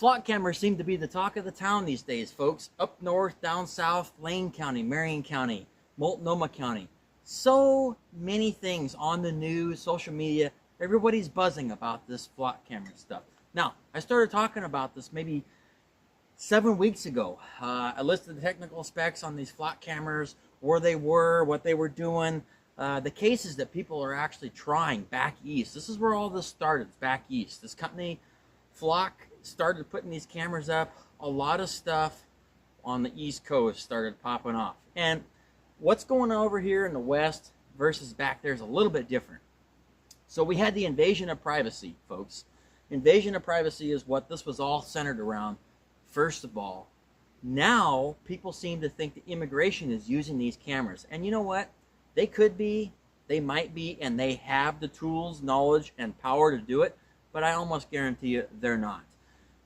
Flock cameras seem to be the talk of the town these days, folks. Up north, down south, Lane County, Marion County, Multnomah County. So many things on the news, social media. Everybody's buzzing about this flock camera stuff. Now, I started talking about this maybe 7 weeks ago. I listed the technical specs on these flock cameras, where they were, what they were doing, the cases that people are actually trying back east. This is where all this started, back east. This company, Flock, started putting these cameras up. A lot of stuff on the East Coast started popping off. And what's going on over here in the West versus back there is a little bit different. So we had the invasion of privacy, folks. Invasion of privacy is what this was all centered around, first of all. Now, people seem to think that immigration is using these cameras. And you know what? They could be, they might be, and they have the tools, knowledge, and power to do it, but I almost guarantee you they're not.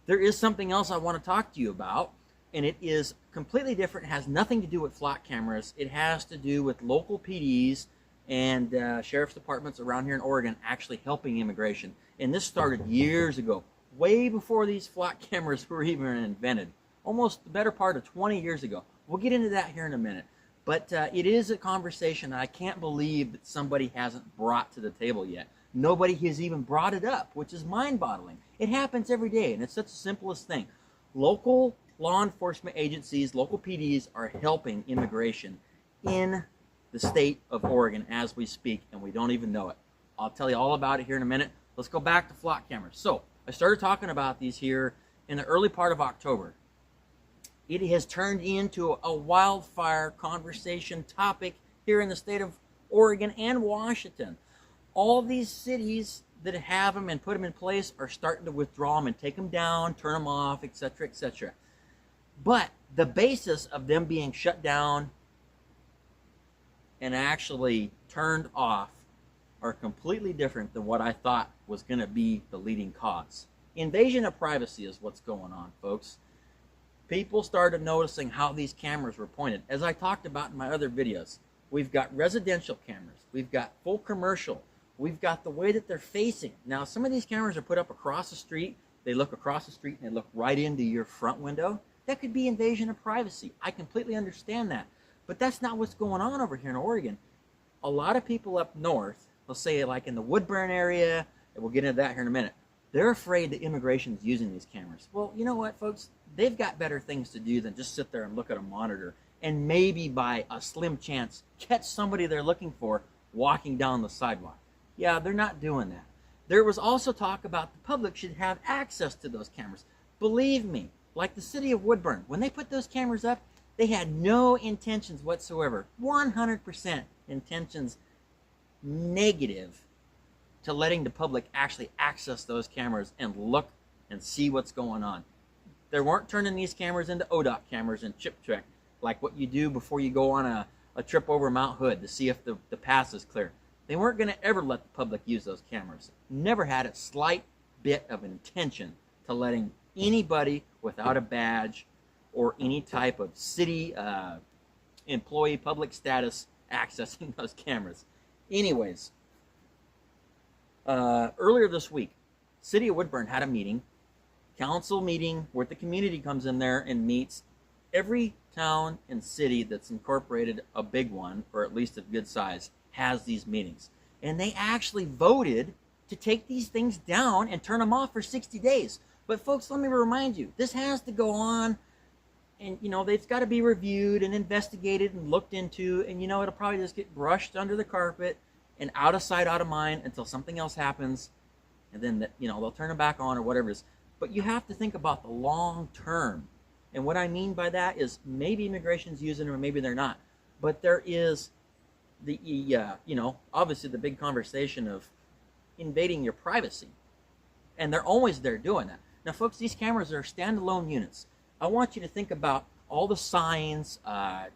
There is something else I want to talk to you about, and it is completely different. It has nothing to do with flock cameras. It has to do with local PDs and sheriff's departments around here in Oregon actually helping immigration. And this started years ago, way before these flock cameras were even invented. Almost the better part of 20 years ago. We'll get into that here in a minute. But it is a conversation I can't believe that somebody hasn't brought to the table yet. Nobody has even brought it up, which is mind-boggling. It happens every day, and it's such the simplest thing. Local law enforcement agencies, local PDs, are helping immigration in the state of Oregon as we speak, and we don't even know it. I'll tell you all about it here in a minute. Let's go back to flock cameras. So, I started talking about these here in the early part of October. It has turned into a wildfire conversation topic here in the state of Oregon and Washington. All these cities that have them and put them in place are starting to withdraw them and take them down, turn them off, etc., etc. But the basis of them being shut down and actually turned off are completely different than what I thought was going to be the leading cause. Invasion of privacy is what's going on, folks. People started noticing how these cameras were pointed. As I talked about in my other videos, we've got residential cameras, we've got full commercial, we've got the way that they're facing. Now, some of these cameras are put up across the street. They look across the street and they look right into your front window. That could be invasion of privacy. I completely understand that. But that's not what's going on over here in Oregon. A lot of people up north, let's say like in the Woodburn area, and we'll get into that here in a minute, they're afraid that immigration is using these cameras. Well, you know what, folks? They've got better things to do than just sit there and look at a monitor and maybe by a slim chance catch somebody they're looking for walking down the sidewalk. Yeah, they're not doing that. There was also talk about the public should have access to those cameras. Believe me, like the city of Woodburn, when they put those cameras up, they had no intentions whatsoever, 100% intentions negative to letting the public actually access those cameras and look and see what's going on. They weren't turning these cameras into ODOT cameras and chip check like what you do before you go on a trip over Mount Hood to see if the pass is clear. They weren't going to ever let the public use those cameras. Never had a slight bit of intention to letting anybody without a badge or any type of city employee public status accessing those cameras. Anyways, earlier this week, City of Woodburn had a meeting, council meeting, where the community comes in there and meets. Every town and city that's incorporated, a big one, or at least of good size, has these meetings. And they actually voted to take these things down and turn them off for 60 days. But folks, let me remind you, this has to go on, and you know, they've got to be reviewed and investigated and looked into, and you know, it'll probably just get brushed under the carpet and out of sight, out of mind until something else happens, and then you know, they'll turn it back on or whatever it is. But you have to think about the long term. And what I mean by that is maybe immigration's using them or maybe they're not. But there is the, you know, obviously the big conversation of invading your privacy. And they're always there doing that. Now, folks, these cameras are standalone units. I want you to think about all the signs,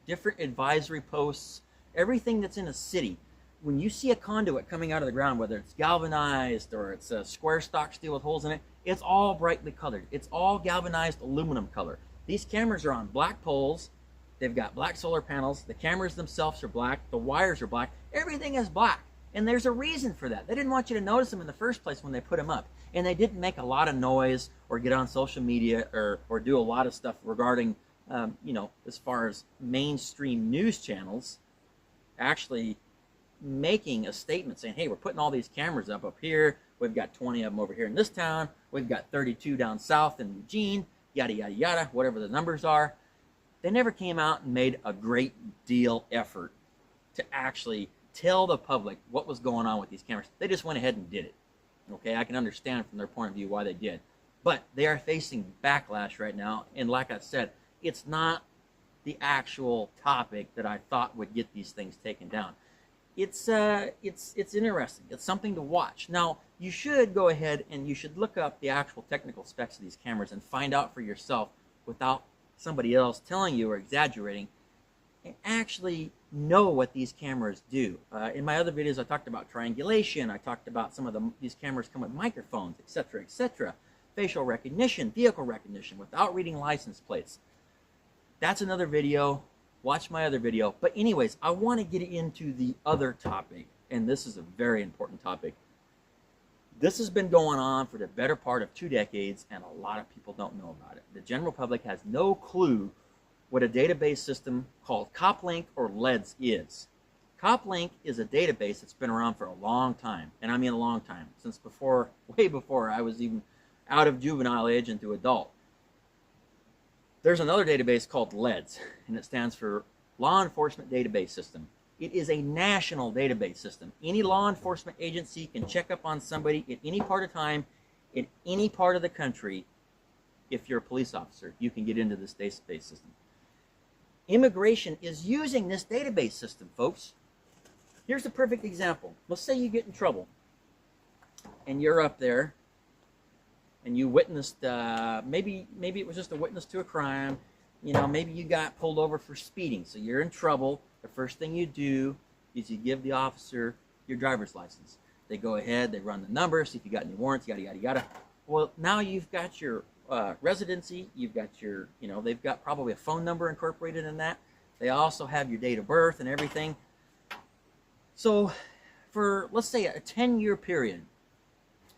different advisory posts, everything that's in a city. When you see a conduit coming out of the ground, whether it's galvanized or it's a square stock steel with holes in it, it's all brightly colored. It's all galvanized aluminum color. These cameras are on black poles. They've got black solar panels. The cameras themselves are black. The wires are black. Everything is black. And there's a reason for that. They didn't want you to notice them in the first place when they put them up. And they didn't make a lot of noise or get on social media or do a lot of stuff regarding, as far as mainstream news channels actually making a statement saying, hey, we're putting all these cameras up here. We've got 20 of them over here in this town. We've got 32 down south in Eugene, yada, yada, yada, whatever the numbers are. They never came out and made a great deal effort to actually tell the public what was going on with these cameras. They just went ahead and did it. Okay, I can understand from their point of view why they did. But they are facing backlash right now. And like I said, it's not the actual topic that I thought would get these things taken down. It's interesting. It's something to watch. Now, you should go ahead and you should look up the actual technical specs of these cameras and find out for yourself without somebody else telling you or exaggerating, and actually know what these cameras do. In my other videos, I talked about triangulation. I talked about some of these cameras come with microphones, etc., etc. Facial recognition, vehicle recognition without reading license plates. That's another video. Watch my other video. But anyways, I want to get into the other topic, and this is a very important topic. This has been going on for the better part of 2 decades, and a lot of people don't know about it. The general public has no clue what a database system called COPLINK or LEDS is. COPLINK is a database that's been around for a long time, and I mean a long time, since way before I was even out of juvenile age into adult. There's another database called LEDS, and it stands for Law Enforcement Database System. It is a national database system. Any law enforcement agency can check up on somebody at any part of time, in any part of the country. If you're a police officer, you can get into this database system. Immigration is using this database system, folks. Here's a perfect example. Let's say you get in trouble, and you're up there, and you witnessed, maybe it was just a witness to a crime. Maybe you got pulled over for speeding, so you're in trouble. The first thing you do is you give the officer your driver's license. They go ahead, they run the numbers, see if you got any warrants, yada, yada, yada. Well, now you've got your residency, you've got your, they've got probably a phone number incorporated in that. They also have your date of birth and everything. So for, let's say, a 10-year period,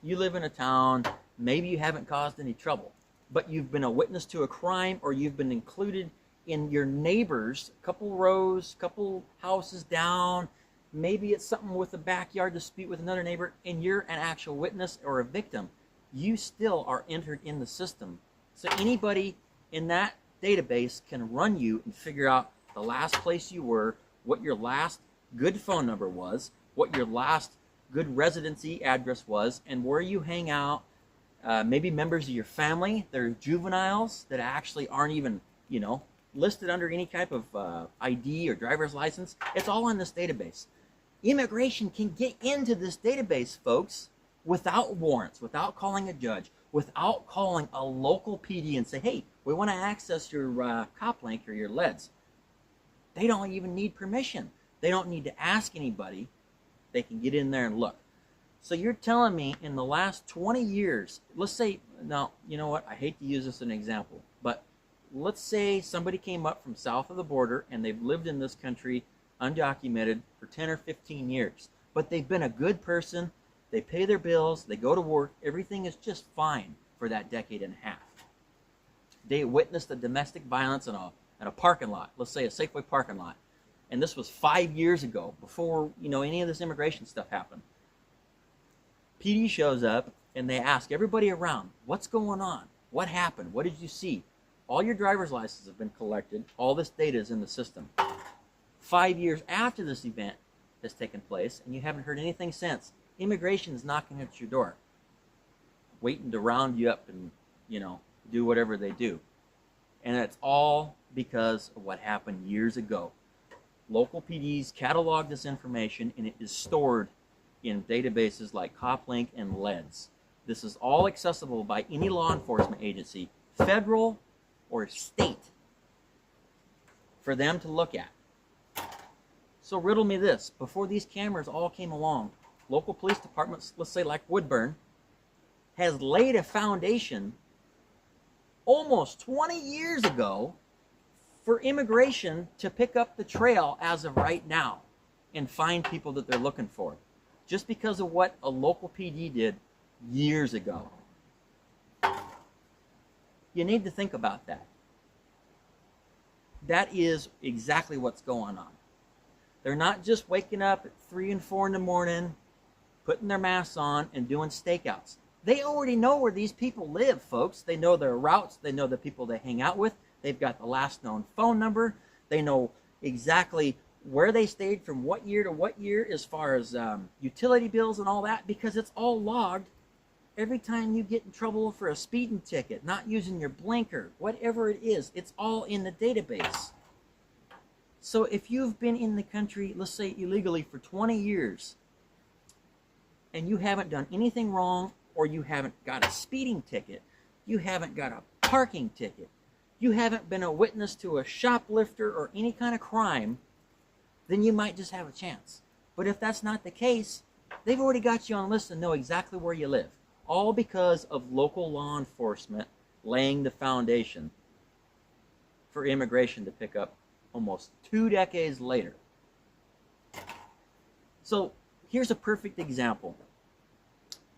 you live in a town, maybe you haven't caused any trouble, but you've been a witness to a crime, or you've been included in your neighbors, couple rows, couple houses down. Maybe it's something with a backyard dispute with another neighbor, and you're an actual witness or a victim. You still are entered in the system. So anybody in that database can run you and figure out the last place you were, what your last good phone number was, what your last good residency address was, and where you hang out. Maybe members of your family, they're juveniles that actually aren't even, listed under any type of ID or driver's license. It's all in this database. Immigration can get into this database, folks, without warrants, without calling a judge, without calling a local PD and say, hey, we want to access your COPLINK or your LEDS. They don't even need permission. They don't need to ask anybody. They can get in there and look. So you're telling me in the last 20 years, let's say, now, you know what, I hate to use this as an example, but let's say somebody came up from south of the border and they've lived in this country undocumented for 10 or 15 years, but they've been a good person, they pay their bills, they go to work, everything is just fine for that decade and a half. They witnessed a domestic violence in a parking lot, let's say a Safeway parking lot, and this was 5 years ago, before any of this immigration stuff happened. PD shows up and they ask everybody around, what's going on? What happened? What did you see? All your driver's licenses have been collected. All this data is in the system. 5 years after this event has taken place and you haven't heard anything since, immigration is knocking at your door, waiting to round you up and, do whatever they do. And it's all because of what happened years ago. Local PDs catalog this information and it is stored in databases like COPLINK and LEDS. This is all accessible by any law enforcement agency, federal or state, for them to look at. So riddle me this, before these cameras all came along, local police departments, let's say like Woodburn, has laid a foundation almost 20 years ago for immigration to pick up the trail as of right now and find people that they're looking for. just because of what a local PD did years ago. You need to think about that. That is exactly what's going on. They're not just waking up at 3 and 4 in the morning, putting their masks on and doing stakeouts. They already know where these people live, folks. They know their routes. They know the people they hang out with. They've got the last known phone number. They know exactly where they stayed from what year to what year as far as utility bills and all that, because it's all logged every time you get in trouble for a speeding ticket, not using your blinker, whatever it is. It's all in the database. So if you've been in the country, let's say illegally for 20 years, and you haven't done anything wrong, or you haven't got a speeding ticket, you haven't got a parking ticket, you haven't been a witness to a shoplifter or any kind of crime, then you might just have a chance. But if that's not the case, they've already got you on a list and know exactly where you live. All because of local law enforcement laying the foundation for immigration to pick up almost 2 decades later. So here's a perfect example.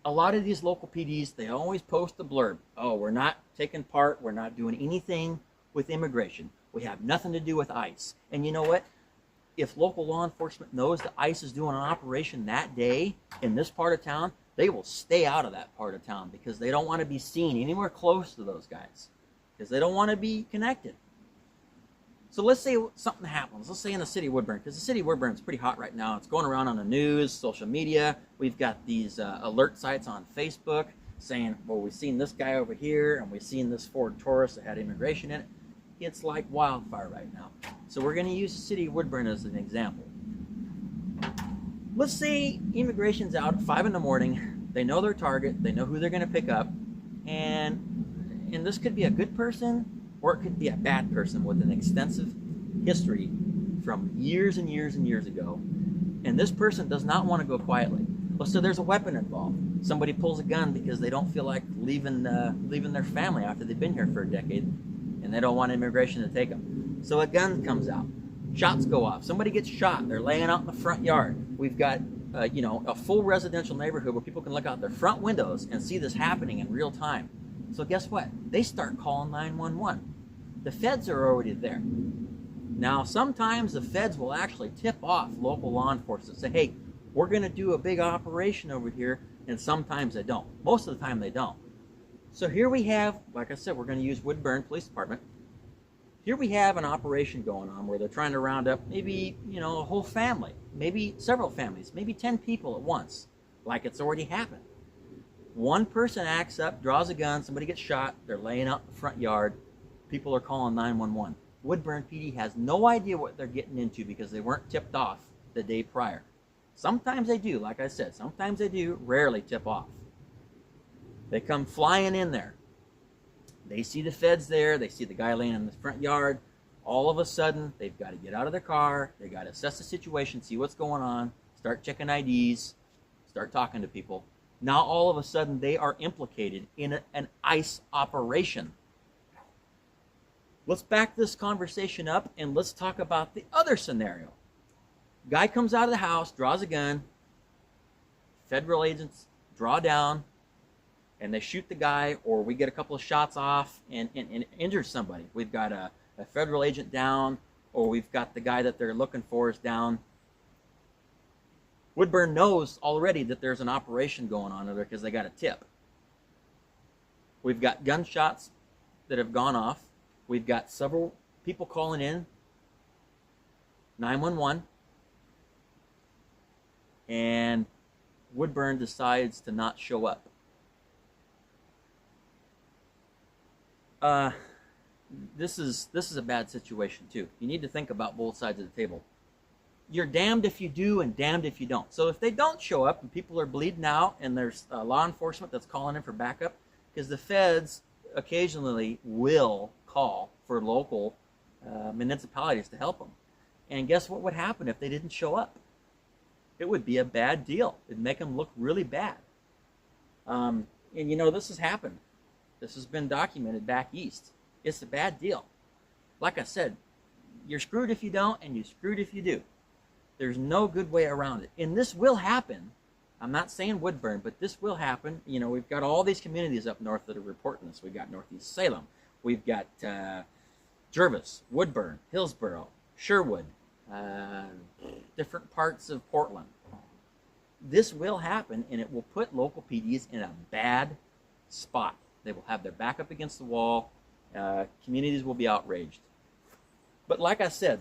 A lot of these local PDs, they always post a blurb. Oh, we're not taking part. We're not doing anything with immigration. We have nothing to do with ICE. And you know what? If local law enforcement knows that ICE is doing an operation that day in this part of town, they will stay out of that part of town because they don't want to be seen anywhere close to those guys because they don't want to be connected. So let's say something happens. Let's say in the city of Woodburn, because the city of Woodburn is pretty hot right now. It's going around on the news, social media. We've got these alert sites on Facebook saying, well, we've seen this guy over here, and we've seen this Ford Taurus that had immigration in it. It's like wildfire right now. So we're going to use the city of Woodburn as an example. Let's say immigration's out at 5 in the morning. They know their target. They know who they're going to pick up. And this could be a good person, or it could be a bad person with an extensive history from years and years and years ago. And this person does not want to go quietly. Well, so there's a weapon involved. Somebody pulls a gun because they don't feel like leaving their family after they've been here for a decade, and they don't want immigration to take them. So a gun comes out. Shots go off. Somebody gets shot. They're laying out in the front yard. We've got a full residential neighborhood where people can look out their front windows and see this happening in real time. So guess what? They start calling 911. The feds are already there. Now, sometimes the feds will actually tip off local law enforcement and say, hey, we're going to do a big operation over here, and sometimes they don't. Most of the time they don't. So here we have, like I said, we're going to use Woodburn Police Department. Here we have an operation going on where they're trying to round up maybe, a whole family, maybe several families, maybe 10 people at once, like it's already happened. One person acts up, draws a gun, somebody gets shot, they're laying out in the front yard, people are calling 911. Woodburn PD has no idea what they're getting into because they weren't tipped off the day prior. Sometimes they do, like I said, sometimes they do, rarely tip off. They come flying in there. They see the feds there, they see the guy laying in the front yard. All of a sudden, they've got to get out of their car, they've got to assess the situation, see what's going on, start checking IDs, start talking to people. Now all of a sudden they are implicated in an ICE operation. Let's back this conversation up and let's talk about the other scenario. Guy comes out of the house, draws a gun, federal agents draw down, and they shoot the guy, or we get a couple of shots off and injure somebody. We've got a federal agent down, or we've got the guy that they're looking for is down. Woodburn knows already that there's an operation going on there because they got a tip. We've got gunshots that have gone off. We've got several people calling in 911. And Woodburn decides to not show up. This is a bad situation too. You need to think about both sides of the table. You're damned if you do and damned if you don't. So if they don't show up and people are bleeding out and there's law enforcement that's calling in for backup, because the feds occasionally will call for local municipalities to help them. And guess what would happen if they didn't show up? It would be a bad deal. It'd make them look really bad. And this has happened. This has been documented back east. It's a bad deal. Like I said, you're screwed if you don't, and you're screwed if you do. There's no good way around it. And this will happen I'm not saying Woodburn, but this will happen. You know, we've got all these communities up north that are reporting this. We've got Northeast Salem. We've got Jervis, Woodburn, Hillsboro, Sherwood, different parts of Portland. This will happen, and it will put local PDs in a bad spot. They will have their back up against the wall. Communities will be outraged. But like I said,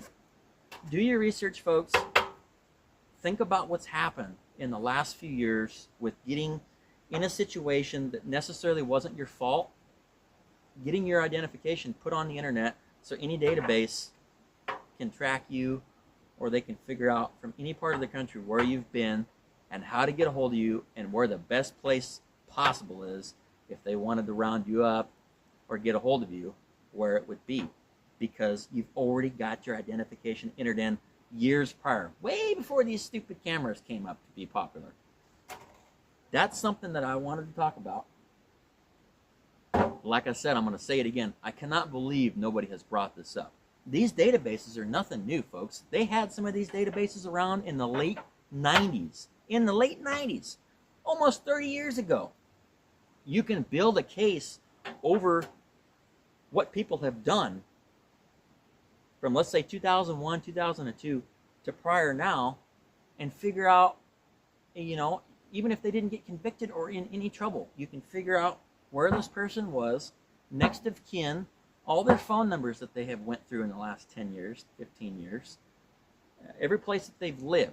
do your research, folks. Think about what's happened in the last few years with getting in a situation that necessarily wasn't your fault, getting your identification put on the internet so any database can track you, or they can figure out from any part of the country where you've been and how to get a hold of you and where the best place possible is if they wanted to round you up or get a hold of you, where it would be, because you've already got your identification entered in years prior, way before these stupid cameras came up to be popular. That's something that I wanted to talk about. Like I said, I'm going to say it again. I cannot believe nobody has brought this up. These databases are nothing new, folks. They had some of these databases around in the late 90s. In the late 90s, almost 30 years ago. You can build a case over what people have done from, let's say, 2001, 2002 to prior now, and figure out, you know, even if they didn't get convicted or in any trouble, you can figure out where this person was, next of kin, all their phone numbers that they have went through in the last 10 years, 15 years, every place that they've lived.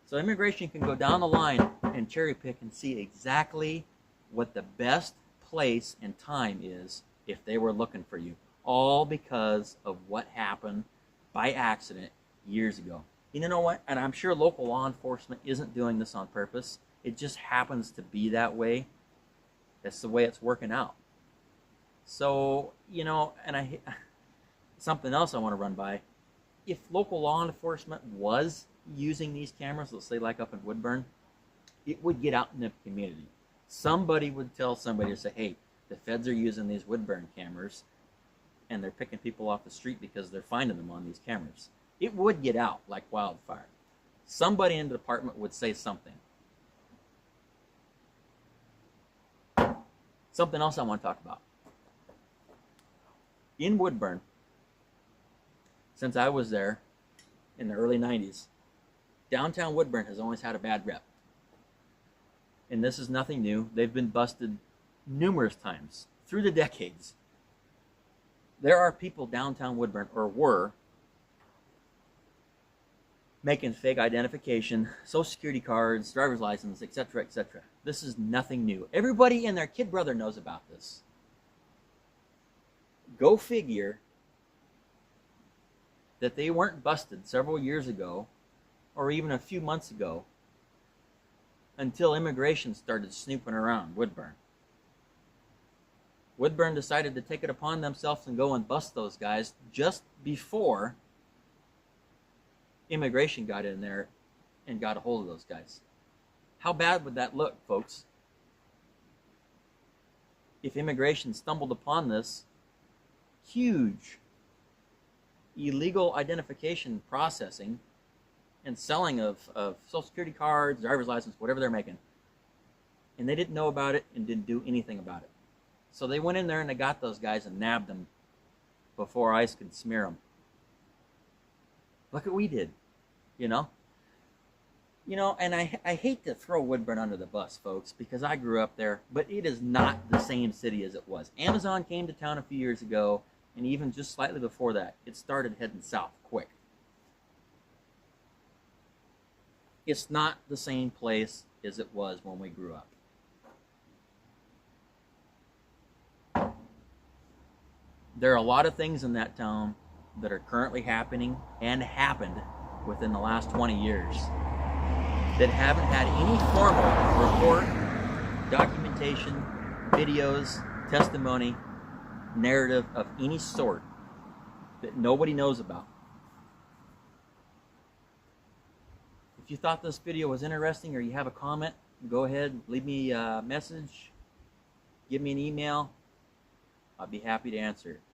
So immigration can go down the line and cherry pick and see exactly what the best place and time is if they were looking for you, all because of what happened by accident years ago. You know what? And I'm sure local law enforcement isn't doing this on purpose. It just happens to be that way. That's the way it's working out. So, you know, and something else I want to run by. If local law enforcement was using these cameras, let's say like up in Woodburn, it would get out in the community. Somebody would tell somebody to say, hey, the feds are using these Woodburn cameras and they're picking people off the street because they're finding them on these cameras. It would get out like wildfire. Somebody in the department would say something. Something else I want to talk about. In Woodburn, since I was there in the early 90s, downtown Woodburn has always had a bad rep. And this is nothing new. They've been busted numerous times through the decades. There are people downtown Woodburn, or were, making fake identification, social security cards, driver's license, etc., etc. This is nothing new. Everybody and their kid brother knows about this. Go figure that they weren't busted several years ago, or even a few months ago, until immigration started snooping around Woodburn. Woodburn decided to take it upon themselves and go and bust those guys just before immigration got in there and got a hold of those guys. How bad would that look, folks? If immigration stumbled upon this huge illegal identification processing and selling of social security cards, driver's license, whatever they're making, and they didn't know about it and didn't do anything about it. So they went in there and they got those guys and nabbed them before ICE could smear them. Look what we did, you know? You know, and I hate to throw Woodburn under the bus, folks, because I grew up there, but it is not the same city as it was. Amazon came to town a few years ago, and even just slightly before that, it started heading south quick. It's not the same place as it was when we grew up. There are a lot of things in that town that are currently happening and happened within the last 20 years that haven't had any formal report, documentation, videos, testimony, narrative of any sort that nobody knows about. If you thought this video was interesting or you have a comment, go ahead, leave me a message, give me an email. I'll be happy to answer it.